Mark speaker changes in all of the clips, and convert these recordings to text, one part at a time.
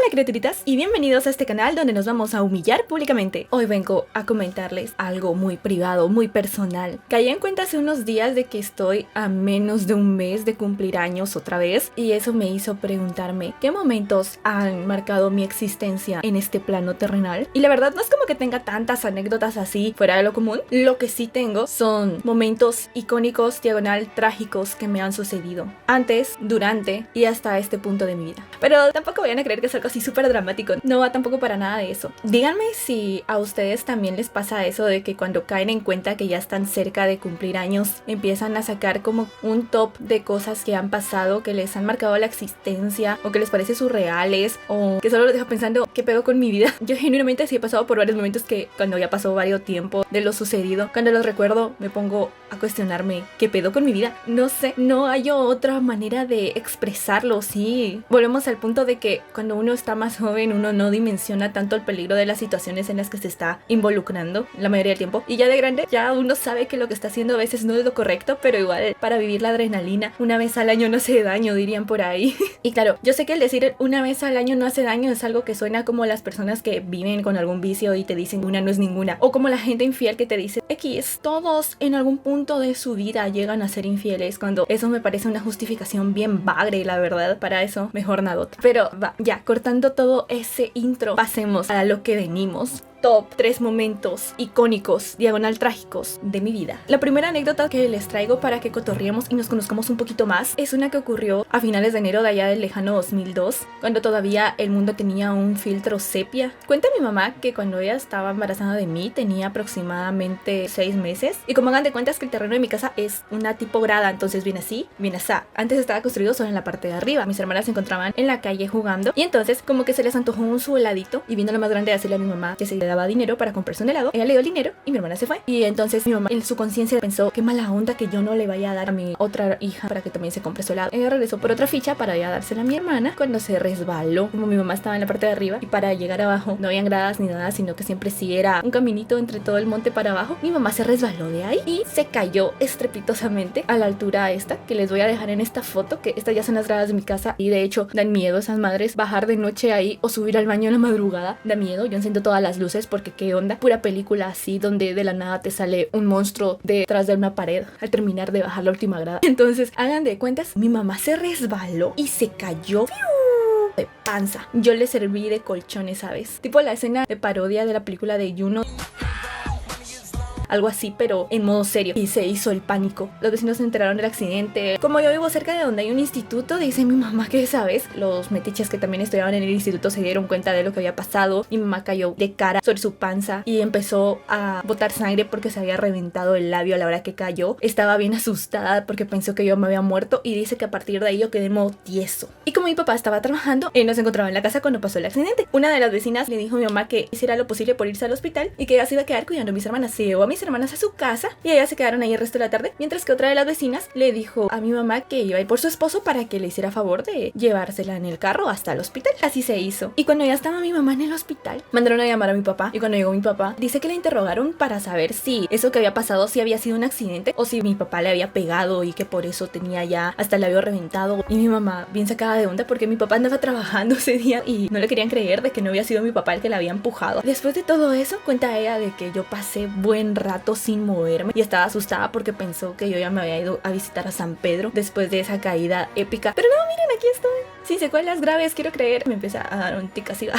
Speaker 1: Hola criaturitas y bienvenidos a este canal donde nos vamos a humillar públicamente. Hoy vengo a comentarles algo muy privado, muy personal. Caí en cuenta hace unos días de que estoy a menos de un mes de cumplir años otra vez, y eso me hizo preguntarme qué momentos han marcado mi existencia en este plano terrenal. Y la verdad no es como que tenga tantas anécdotas así fuera de lo común. Lo que sí tengo son momentos icónicos, diagonal, trágicos que me han sucedido antes, durante y hasta este punto de mi vida. Pero tampoco vayan a creer que es algo así súper dramático, no va tampoco para nada de eso. Díganme si a ustedes también les pasa eso de que cuando caen en cuenta que ya están cerca de cumplir años, empiezan a sacar como un top de cosas que han pasado, que les han marcado la existencia, o que les parece surreales, o que solo los deja pensando, ¿qué pedo con mi vida? Yo genuinamente sí he pasado por varios momentos que cuando ya pasó varios tiempo de lo sucedido, cuando los recuerdo me pongo a cuestionarme, ¿qué pedo con mi vida? No sé, no hay otra manera de expresarlo. Sí, volvemos al punto de que cuando uno está más joven uno no dimensiona tanto el peligro de las situaciones en las que se está involucrando la mayoría del tiempo, y ya de grande ya uno sabe que lo que está haciendo a veces no es lo correcto, pero igual para vivir la adrenalina una vez al año no hace daño, dirían por ahí. Y claro, yo sé que el decir una vez al año no hace daño es algo que suena como las personas que viven con algún vicio y te dicen una no es ninguna, o como la gente infiel que te dice X, todos en algún punto de su vida llegan a ser infieles, cuando eso me parece una justificación bien bagre, la verdad. Para eso mejor nadota. Pero va, ya cortando todo ese intro, pasemos a lo que venimos. Top 3 momentos icónicos, diagonal trágicos de mi vida. La primera anécdota que les traigo para que cotorriemos y nos conozcamos un poquito más es una que ocurrió a finales de enero de allá del lejano 2002, cuando todavía el mundo tenía un filtro sepia. Cuenta mi mamá que cuando ella estaba embarazada de mí tenía aproximadamente 6 meses, y como hagan de cuentas que el terreno de mi casa es una tipo grada, entonces viene así, viene así. Antes estaba construido solo en la parte de arriba, mis hermanas se encontraban en la calle jugando, y entonces como que se les antojó un su heladito, y viendo lo más grande de decirle a mi mamá que se le daba dinero para comprarse un helado, ella le dio el dinero y mi hermana se fue. Y entonces mi mamá en su conciencia pensó, qué mala onda que yo no le vaya a dar a mi otra hija para que también se compre su helado. Ella regresó por otra ficha para ya dársela a mi hermana cuando se resbaló. Como mi mamá estaba en la parte de arriba y para llegar abajo no habían gradas ni nada, sino que siempre sí era un caminito entre todo el monte para abajo, mi mamá se resbaló de ahí y se cayó estrepitosamente a la altura esta que les voy a dejar en esta foto, que estas ya son las gradas de mi casa, y de hecho dan miedo esas madres. Bajar de noche ahí o subir al baño en la madrugada da miedo. Yo enciendo todas las luces porque qué onda, pura película así donde de la nada te sale un monstruo detrás de una pared al terminar de bajar la última grada. Entonces hagan de cuentas, mi mamá se resbaló y se cayó de panza. Yo le serví de colchones, ¿sabes? Tipo la escena de parodia de la película de Juno, algo así, pero en modo serio, y se hizo el pánico. Los vecinos se enteraron del accidente. Como yo vivo cerca de donde hay un instituto, dice mi mamá que, ¿sabes? Los metiches que también estudiaban en el instituto se dieron cuenta de lo que había pasado. Mi mamá cayó de cara sobre su panza y empezó a botar sangre porque se había reventado el labio a la hora que cayó. Estaba bien asustada porque pensó que yo me había muerto, y dice que a partir de ahí yo quedé en modo tieso. Y como mi papá estaba trabajando, él no se encontraba en la casa cuando pasó el accidente. Una de las vecinas le dijo a mi mamá que hiciera lo posible por irse al hospital y que ella se iba a quedar cuidando a mis hermanas. Se llevó a mis hermanas a su casa y ellas se quedaron ahí el resto de la tarde, mientras que otra de las vecinas le dijo a mi mamá que iba a ir por su esposo para que le hiciera favor de llevársela en el carro hasta el hospital. Así se hizo. Y cuando ya estaba mi mamá en el hospital, mandaron a llamar a mi papá, y cuando llegó mi papá, dice que le interrogaron para saber si eso que había pasado si había sido un accidente o si mi papá le había pegado y que por eso tenía ya hasta el labio reventado. Y mi mamá bien sacada de onda porque mi papá andaba trabajando ese día y no le querían creer de que no había sido mi papá el que la había empujado. Después de todo eso, cuenta ella de que yo pasé buen rato sin moverme y estaba asustada porque pensó que yo ya me había ido a visitar a San Pedro después de esa caída épica. Pero no, miren, aquí estoy sin secuelas graves, quiero creer. Me empieza a dar un tic así.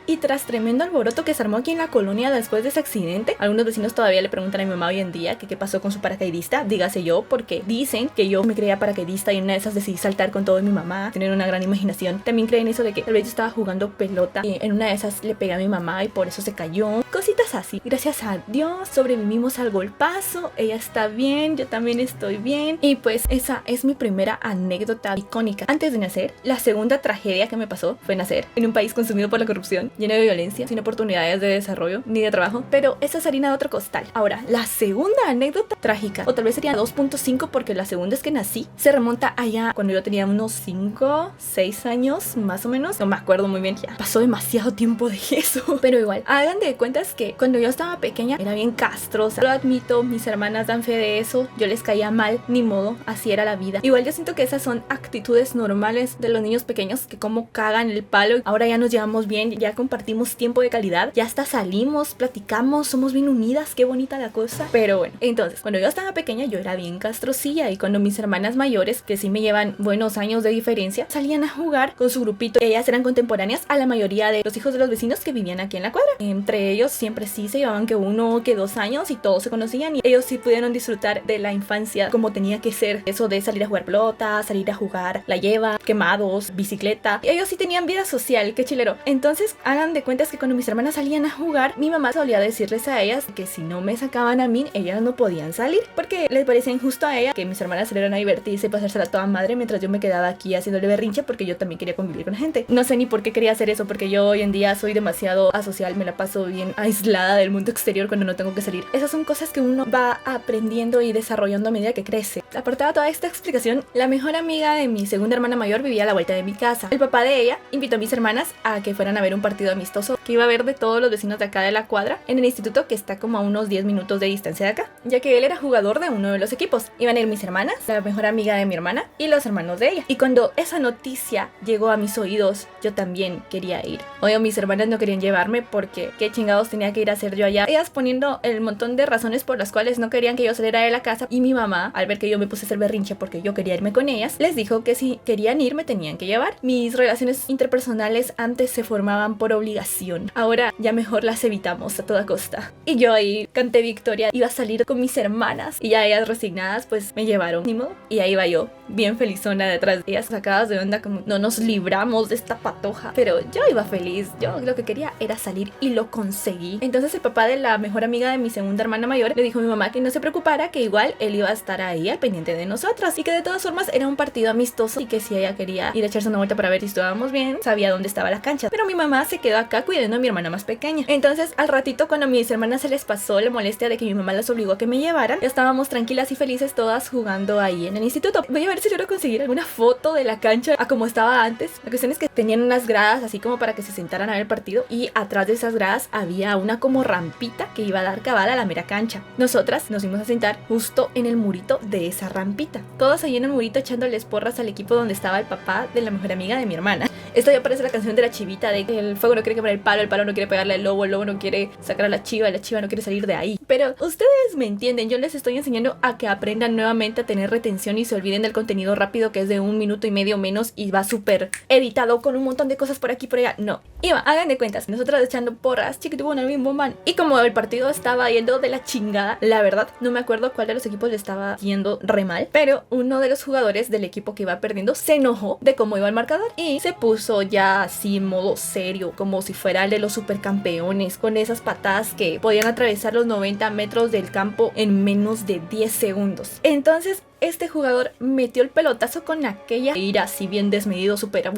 Speaker 1: Y tras tremendo alboroto que se armó aquí en la colonia después de ese accidente, algunos vecinos todavía le preguntan a mi mamá hoy en día que qué pasó con su paracaidista. Dígase yo, porque dicen que yo me creía paracaidista y en una de esas decidí saltar con todo de mi mamá, tener una gran imaginación. También creen eso de que tal vez yo estaba jugando pelota y en una de esas le pegué a mi mamá y por eso se cayó. Cositas así. Gracias a Dios sobrevivimos al golpazo, ella está bien, yo también estoy bien. Y pues esa es mi primera anécdota icónica. Antes de nacer, la segunda tragedia que me pasó fue nacer en un país consumido por la corrupción, lleno de violencia, sin oportunidades de desarrollo ni de trabajo, pero esa es harina de otro costal. Ahora, la segunda anécdota trágica, o tal vez sería 2.5 porque la segunda es que nací, se remonta allá cuando yo tenía unos 5, 6 años más o menos, no me acuerdo muy bien, ya pasó demasiado tiempo de eso, pero igual, hagan de cuentas que cuando yo estaba pequeña era bien castrosa desastrosa. Lo admito, mis hermanas dan fe de eso. Yo les caía mal, ni modo, así era la vida. Igual yo siento que esas son actitudes normales de los niños pequeños, que como cagan el palo. Ahora ya nos llevamos bien, ya compartimos tiempo de calidad, ya hasta salimos, platicamos, somos bien unidas, qué bonita la cosa. Pero bueno, entonces, cuando yo estaba pequeña yo era bien castrocilla, y cuando mis hermanas mayores, que sí me llevan buenos años de diferencia, salían a jugar con su grupito, ellas eran contemporáneas a la mayoría de los hijos de los vecinos que vivían aquí en la cuadra. Entre ellos siempre sí se llevaban que 1 que 2 años y todos se conocían, y ellos sí pudieron disfrutar de la infancia como tenía que ser. Eso de salir a jugar pelota, salir a jugar la lleva, quemados, bicicleta. Ellos sí tenían vida social, qué chilero. Entonces hagan de cuentas que cuando mis hermanas salían a jugar, mi mamá solía decirles a ellas que si no me sacaban a mí, ellas no podían salir, porque les parecía injusto a ella que mis hermanas salieran a divertirse y pasársela toda madre, mientras yo me quedaba aquí haciéndole berrinche porque yo también quería convivir con la gente. No sé ni por qué quería hacer eso, porque yo hoy en día soy demasiado asocial, me la paso bien aislada del mundo exterior cuando no tengo que salir. Esas son cosas que uno va aprendiendo y desarrollando a medida que crece. Aparte de toda esta explicación, la mejor amiga de mi segunda hermana mayor vivía a la vuelta de mi casa. El papá de ella invitó a mis hermanas a que fueran a ver un partido amistoso que iba a ver de todos los vecinos de acá de la cuadra en el instituto, que está como a unos 10 minutos de distancia de acá, ya que él era jugador de uno de los equipos. Iban a ir mis hermanas, la mejor amiga de mi hermana y los hermanos de ella. Y cuando esa noticia llegó a mis oídos, yo también quería ir. Obvio, mis hermanas no querían llevarme porque qué chingados tenía que ir a hacer yo allá. Ellas poniendo el montón de razones por las cuales no querían que yo saliera de la casa, y mi mamá, al ver que yo me puse a hacer berrinche porque yo quería irme con ellas, les dijo que si querían ir me tenían que llevar. Mis relaciones interpersonales antes se formaban por obligación, ahora ya mejor las evitamos a toda costa. Y yo ahí canté victoria, iba a salir con mis hermanas y ya ellas resignadas pues me llevaron, ni modo. Y ahí iba yo, bien felizona detrás de ellas, sacadas de onda como no nos libramos de esta patoja. Pero yo iba feliz, yo lo que quería era salir y lo conseguí. Entonces el papá de la mejor amiga de mi segunda hermana mayor le dijo a mi mamá que no se preocupara, que igual él iba a estar ahí al pendiente de nosotras, y que de todas formas era un partido amistoso, y que si ella quería ir a echarse una vuelta para ver si estábamos bien, sabía dónde estaba la cancha. Pero mi mamá se quedó acá cuidando a mi hermana más pequeña. Entonces al ratito, cuando a mis hermanas se les pasó la molestia de que mi mamá las obligó a que me llevaran, ya estábamos tranquilas y felices todas jugando ahí en el instituto. Voy a ver si logro conseguir alguna foto de la cancha a como estaba antes. La cuestión es que tenían unas gradas así como para que se sentaran a ver el partido, y atrás de esas gradas había una como rampita que iba a dar cabal a la mera cancha. Nosotras nos fuimos a sentar justo en el murito de esa rampita, todos ahí en el murito echándoles porras al equipo donde estaba el papá de la mejor amiga de mi hermana. Esto ya parece la canción de la chivita, de que el fuego no quiere quemar el palo no quiere pegarle al lobo, el lobo no quiere sacar a la chiva no quiere salir de ahí. Pero ustedes me entienden, yo les estoy enseñando a que aprendan nuevamente a tener retención y se olviden del contenido rápido que es de 1 minuto y medio menos y va súper editado con un montón de cosas por aquí por allá. No, iba, hagan de cuentas, nosotras echando porras, chiquitibuna, bim bum man. Y como el partido estaba yendo de la chingada, la verdad no me acuerdo cuál de los equipos le estaba yendo re mal, pero uno de los jugadores del equipo que iba perdiendo se enojó de cómo iba el marcador y se puso ya así en modo serio, como si fuera el de los supercampeones, con esas patadas que podían atravesar los 90 metros del campo en menos de 10 segundos. Entonces este jugador metió el pelotazo con aquella ira así bien desmedido, super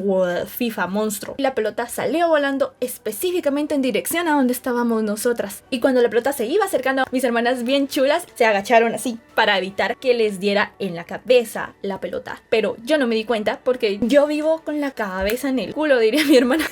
Speaker 1: FIFA monstruo. Y la pelota salió volando específicamente en dirección a donde estábamos nosotras. Y cuando la pelota se iba acercando, mis hermanas bien chulas se agacharon así para evitar que les diera en la cabeza la pelota. Pero yo no me di cuenta porque yo vivo con la cabeza en el culo, diría mi hermana.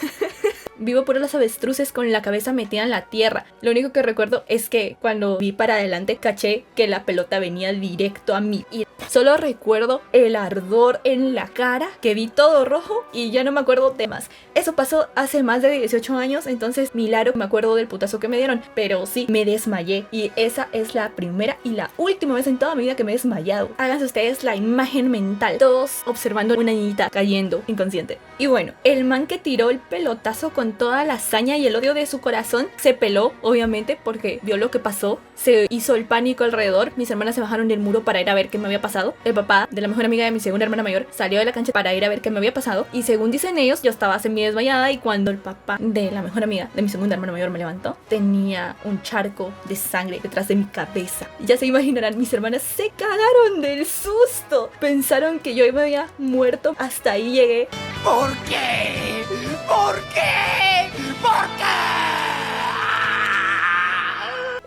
Speaker 1: Vivo por los avestruces con la cabeza metida en la tierra. Lo único que recuerdo es que cuando vi para adelante caché que la pelota venía directo a mí. Y solo recuerdo el ardor en la cara, que vi todo rojo y ya no me acuerdo de más. Eso pasó hace más de 18 años, entonces milagro me acuerdo del putazo que me dieron. Pero sí, me desmayé y esa es la primera y la última vez en toda mi vida que me he desmayado. Háganse ustedes la imagen mental, todos observando una niñita cayendo inconsciente. Y bueno, el man que tiró el pelotazo con toda la hazaña y el odio de su corazón se peló, obviamente, porque vio lo que pasó. Se hizo el pánico alrededor. Mis hermanas se bajaron del muro para ir a ver qué me había pasado. El papá de la mejor amiga de mi segunda hermana mayor salió de la cancha para ir a ver qué me había pasado. Y según dicen ellos, yo estaba semi desmayada. Y cuando el papá de la mejor amiga de mi segunda hermana mayor me levantó, tenía un charco de sangre detrás de mi cabeza. Ya se imaginarán, mis hermanas se cagaron del susto. Pensaron que yo me había muerto. Hasta ahí llegué.
Speaker 2: ¿Por qué? ¿Por qué? ¿Por qué?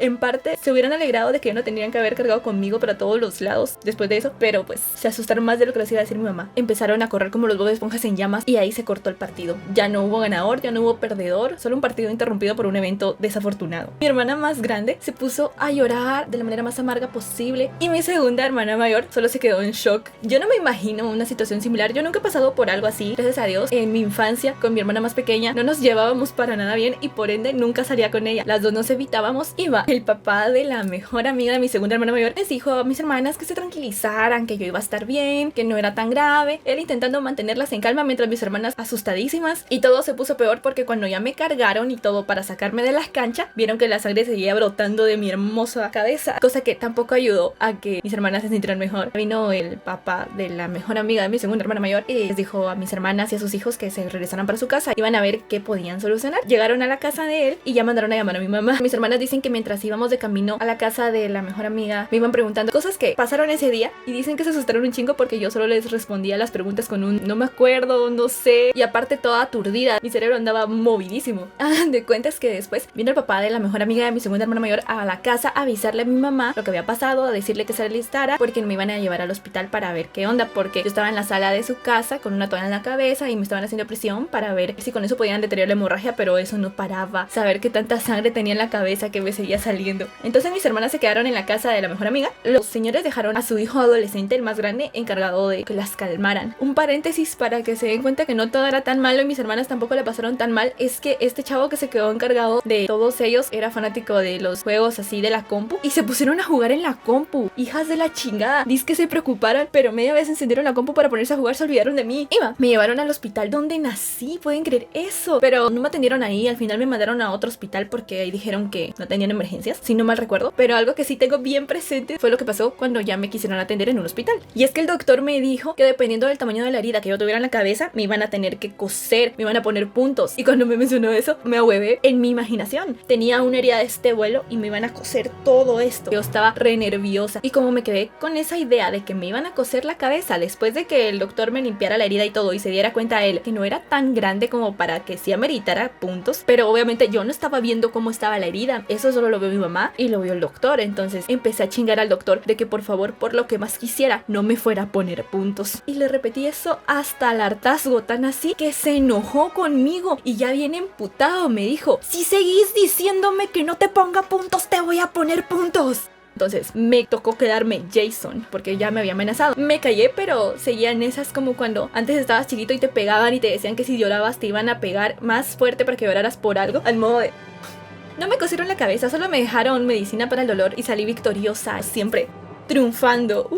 Speaker 1: En parte se hubieran alegrado de que no tendrían que haber cargado conmigo para todos los lados después de eso, pero pues se asustaron más de lo que les iba a decir mi mamá. Empezaron a correr como los Bob Esponjas en llamas y ahí se cortó el partido. Ya no hubo ganador, ya no hubo perdedor, solo un partido interrumpido por un evento desafortunado. Mi hermana más grande se puso a llorar de la manera más amarga posible y mi segunda hermana mayor solo se quedó en shock. Yo no me imagino una situación similar, yo nunca he pasado por algo así, gracias a Dios. En mi infancia con mi hermana más pequeña no nos llevábamos para nada bien y por ende nunca salía con ella. Las dos nos evitábamos. Iba el papá de la mejor amiga de mi segunda hermana mayor, les dijo a mis hermanas que se tranquilizaran, que yo iba a estar bien, que no era tan grave. Él intentando mantenerlas en calma mientras mis hermanas asustadísimas, y todo se puso peor porque cuando ya me cargaron y todo para sacarme de la cancha, vieron que la sangre seguía brotando de mi hermosa cabeza, cosa que tampoco ayudó a que mis hermanas se sintieran mejor. Vino el papá de la mejor amiga de mi segunda hermana mayor y les dijo a mis hermanas y a sus hijos que se regresaran para su casa, iban a ver qué podían solucionar. Llegaron a la casa de él y ya mandaron a llamar a mi mamá. Mis hermanas dicen que mientras íbamos de camino a la casa de la mejor amiga me iban preguntando cosas que pasaron ese día y dicen que se asustaron un chingo porque yo solo les respondía las preguntas con un no me acuerdo, no sé, y aparte toda aturdida, mi cerebro andaba movidísimo. De cuentas que después vino el papá de la mejor amiga de mi segunda hermana mayor a la casa a avisarle a mi mamá lo que había pasado, a decirle que se alistara porque me iban a llevar al hospital para ver qué onda, porque yo estaba en la sala de su casa con una toalla en la cabeza y me estaban haciendo presión para ver si con eso podían detener la hemorragia, pero eso no paraba. Saber que tanta sangre tenía en la cabeza que me seguía saliendo. Entonces mis hermanas se quedaron en la casa de la mejor amiga. Los señores dejaron a su hijo adolescente, el más grande, encargado de que las calmaran. Un paréntesis para que se den cuenta que no todo era tan malo y mis hermanas tampoco le pasaron tan mal, es que este chavo que se quedó encargado de todos ellos era fanático de los juegos así de la compu y se pusieron a jugar en la compu. Hijas de la chingada. Dice que se preocuparon, pero media vez encendieron la compu para ponerse a jugar, se olvidaron de mí. Me llevaron al hospital donde nací, pueden creer eso, pero no me atendieron ahí. Al final me mandaron a otro hospital porque ahí dijeron que no tenían emergencias, si no mal recuerdo. Pero algo que sí tengo bien presente fue lo que pasó cuando ya me quisieron atender en un hospital, y es que el doctor me dijo que dependiendo del tamaño de la herida que yo tuviera en la cabeza me iban a tener que coser, me iban a poner puntos, y cuando me mencionó eso me ahuevé en mi imaginación. Tenía una herida de este vuelo y me iban a coser todo esto. Yo estaba re nerviosa y como me quedé con esa idea de que me iban a coser la cabeza después de que el doctor me limpiara la herida y todo y se diera cuenta a él que no era tan grande como para que sí ameritara puntos, pero obviamente yo no estaba viendo cómo estaba la herida, eso solo lo vio mi mamá y lo vio el doctor. Entonces empecé a chingar al doctor de que por favor, por lo que más quisiera, no me fuera a poner puntos, y le repetí eso hasta el hartazgo, tan así que se enojó conmigo y ya bien emputado me dijo: si seguís diciéndome que no te ponga puntos, te voy a poner puntos. Entonces me tocó quedarme Jason porque ya me había amenazado. Me callé, pero seguían esas como cuando antes estabas chiquito y te pegaban y te decían que si llorabas te iban a pegar más fuerte para que lloraras por algo, al modo de... No me cosieron la cabeza, solo me dejaron medicina para el dolor y salí victoriosa, siempre triunfando.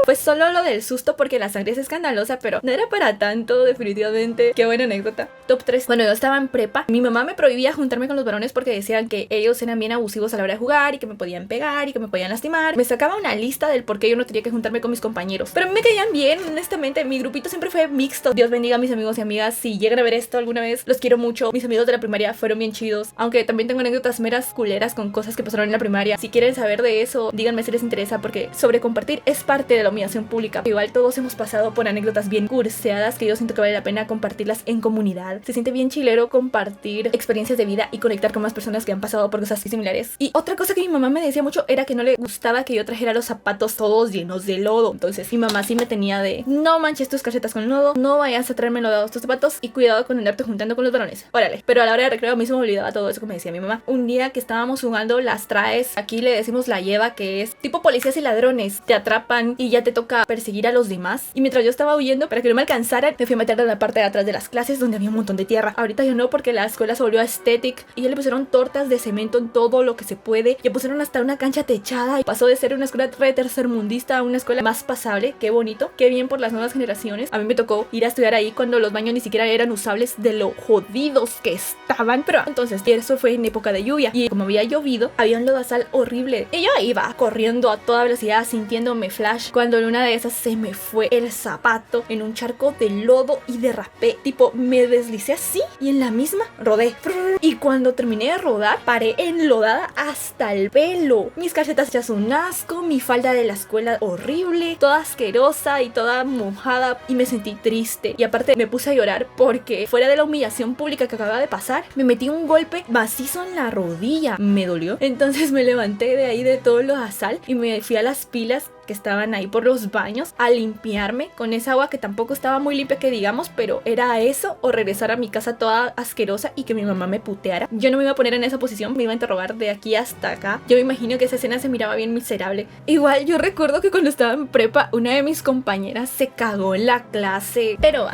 Speaker 1: Pues solo lo del susto porque la sangre es escandalosa, pero no era para tanto, definitivamente. Qué buena anécdota. Top 3. Cuando yo estaba en prepa, mi mamá me prohibía juntarme con los varones porque decían que ellos eran bien abusivos a la hora de jugar y que me podían pegar y que me podían lastimar. Me sacaba una lista del por qué yo no tenía que juntarme con mis compañeros, pero me caían bien, honestamente. Mi grupito siempre fue mixto. Dios bendiga a mis amigos y amigas. Si llegan a ver esto alguna vez, los quiero mucho. Mis amigos de la primaria fueron bien chidos, aunque también tengo anécdotas meras culeras con cosas que pasaron en la primaria. Si quieren saber de eso, díganme si les interesa, porque sobre compartir es parte de la humillación pública. Igual todos hemos pasado por anécdotas bien curseadas que yo siento que vale la pena compartirlas en comunidad. Se siente bien chilero compartir experiencias de vida y conectar con más personas que han pasado por cosas similares. Y otra cosa que mi mamá me decía mucho era que no le gustaba que yo trajera los zapatos todos llenos de lodo. Entonces mi mamá sí me tenía de: no manches tus calcetas con lodo, no vayas a traerme lodados tus zapatos y cuidado con andarte juntando con los varones. Órale. Pero a la hora de recreo a mí se me olvidaba todo eso que me decía mi mamá. Un día que estábamos jugando las traes, aquí le decimos la lleva, que es tipo policías y ladrones. Te atrapan y ya te toca perseguir a los demás. Y mientras yo estaba huyendo para que no me alcanzaran, me fui a meter en la parte de atrás de las clases donde había un montón de tierra. Ahorita ya no, porque la escuela se volvió aesthetic y ya le pusieron tortas de cemento en todo lo que se puede. Ya pusieron hasta una cancha techada y pasó de ser una escuela re tercermundista a una escuela más pasable. Qué bonito, qué bien por las nuevas generaciones. A mí me tocó ir a estudiar ahí cuando los baños ni siquiera eran usables de lo jodidos que estaban. Pero entonces eso fue en época de lluvia y como había llovido, había un lodazal horrible y yo iba corriendo a toda velocidad todavía sintiéndome flash cuando en una de esas se me fue el zapato en un charco de lodo y derrapé. Tipo, me deslicé así y en la misma rodé. Y cuando terminé de rodar, paré enlodada hasta el pelo. Mis calcetas hechas un asco, mi falda de la escuela horrible, toda asquerosa y toda mojada, y me sentí triste. Y aparte me puse a llorar porque fuera de la humillación pública que acababa de pasar, me metí un golpe macizo en la rodilla. Me dolió. Entonces me levanté de ahí de todo lo asal y me fui a las pilas que estaban ahí por los baños a limpiarme con esa agua que tampoco estaba muy limpia que digamos, pero era eso o regresar a mi casa toda asquerosa y que mi mamá me puteara. Yo no me iba a poner en esa posición, me iba a interrogar de aquí hasta acá. Yo me imagino que esa escena se miraba bien miserable. Igual yo recuerdo que cuando estaba en prepa, una de mis compañeras se cagó en la clase. Pero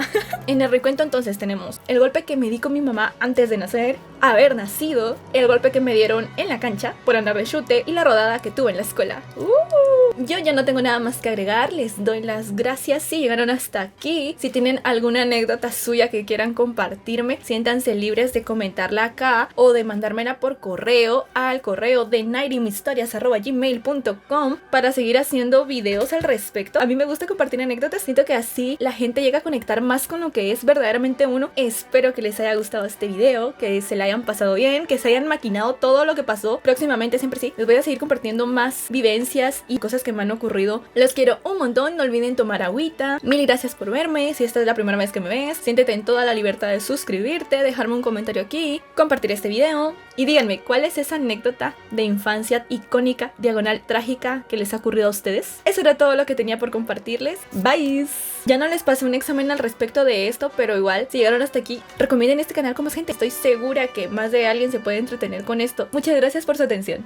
Speaker 1: en el recuento entonces tenemos el golpe que me di con mi mamá antes de nacer, haber nacido, el golpe que me dieron en la cancha por andar de chute y la rodada que tuve en la escuela. Yo ya no tengo nada más que agregar, les doy las gracias si llegaron hasta aquí. Si tienen alguna anécdota suya que quieran compartirme, siéntanse libres de comentarla acá o de mandármela por correo al correo de nairimhistorias@gmail.com para seguir haciendo videos al respecto. A mí me gusta compartir anécdotas, siento que así la gente llega a conectar más con lo que es verdaderamente uno. Espero que les haya gustado este video, que se la hayan pasado bien, que se hayan maquinado todo lo que pasó. Próximamente siempre sí, les voy a seguir compartiendo más vivencias y cosas que me han ocurrido. Los quiero un montón, no olviden tomar agüita. Mil gracias por verme. Si esta es la primera vez que me ves, siéntete en toda la libertad de suscribirte, dejarme un comentario aquí, compartir este video y díganme cuál es esa anécdota de infancia icónica, diagonal trágica que les ha ocurrido a ustedes. Eso era todo lo que tenía por compartirles. Bye. Ya no les pasé un examen al respecto de esto, pero igual si llegaron hasta aquí, recomienden este canal con más gente. Estoy segura que más de alguien se puede entretener con esto. Muchas gracias por su atención.